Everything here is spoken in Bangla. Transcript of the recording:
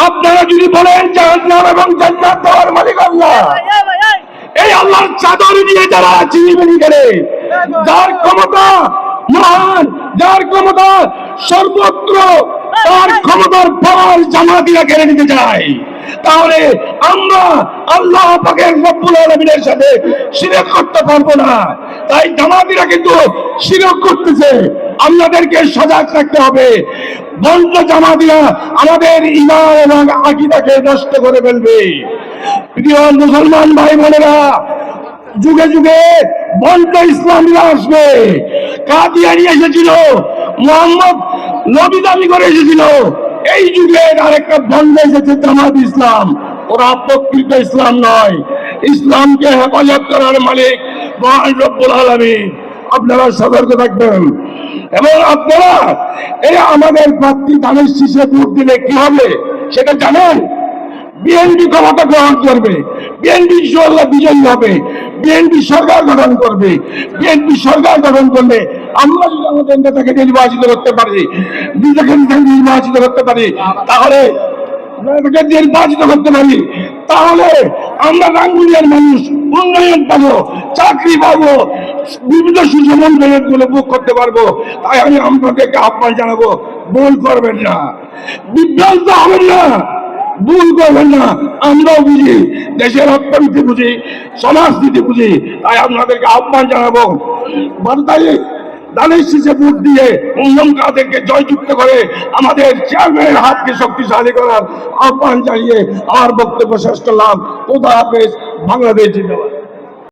আপনারা যদি বলেন জাহান্নাম এবং জান্নাত দেওয়ার মালিক আল্লাহ, এই আল্লাহর চাদর দিয়ে যারা চিনিমিনি করে, যার ক্ষমতা মহান, যার ক্ষমতা সর্বত্র, তার ক্ষমতার পাওয়ার জামাতিরা কেড়ে নিতে চায়, তাহলে আমরা আল্লাহ পাকের রব্বুল আলামিনের সাথে শিরক করতে পারবো না। তাই জামাতিরা কিন্তু শিরক করতেছে, আমাদেরকে সজাগ থাকতে হবে। বন্ধ জামাতিরা আমাদের ঈমান এবং আকীদাকে নষ্ট করে ফেলবে। প্রিয় মুসলমান ভাই বোনেরা, যুগে যুগে বন্ধ ইসলামীরা আসবে। কাদিয়ানি এসেছিল, মোহাম্মদ নবী দাবি করে এসেছিল। এই যুগের আরেকটা বন্ধ এসেছে জামাত ইসলাম। ওরা প্রকৃত ইসলাম নয়, ইসলামকে হেফাজত করার মালিক মহান রব্বুল আলামিন। আপনারা সতর্ক থাকবেন। এবং আপনারা এই আমাদের প্রার্থী ধানের শীষে ভোট দিলে কি হবে সেটা জানেন? বিএনপি ক্ষমতা গ্রহণ করবে, বিএনপি ইনশাআল্লাহ বিজয়ী হবে, বিএনপি সরকার গঠন করবে। বিএনপি সরকার গঠন করলে আমরা যদি আমাদের নেতাকে নির্বাচিত করতে পারি, নিজেকে নির্বাচিত করতে পারি, তাহলে নির্বাচিত করতে পারি, তাহলে আমরা রাঙ্গুলিয়ার মানুষ উন্নয়ন পাবো, চাকরি পাবো, বিভিন্ন সুষম উন্নয়নগুলো ভোগ করতে পারবো। তাই আমি আপনাদেরকে আহ্বান জানাবো, ভুল করবেন না, বিভ্রান্ত হবেন না, ভুল করবেন না। আমরাও বুঝি, দেশের অর্থনীতি বুঝি, সমাজনীতি বুঝি। তাই আপনাদেরকে আহ্বান জানাবো, তাই ধানের শীষে ভোট দিয়ে উন্নয়ন কাজকে জয়যুক্ত করে আমাদের চেয়ারম্যানের হাতকে শক্তিশালী করার আহ্বান জানিয়ে আমার বক্তব্য শেষ করলাম। খোদা হাফেজ। বাংলাদেশ জিন্দাবাদ।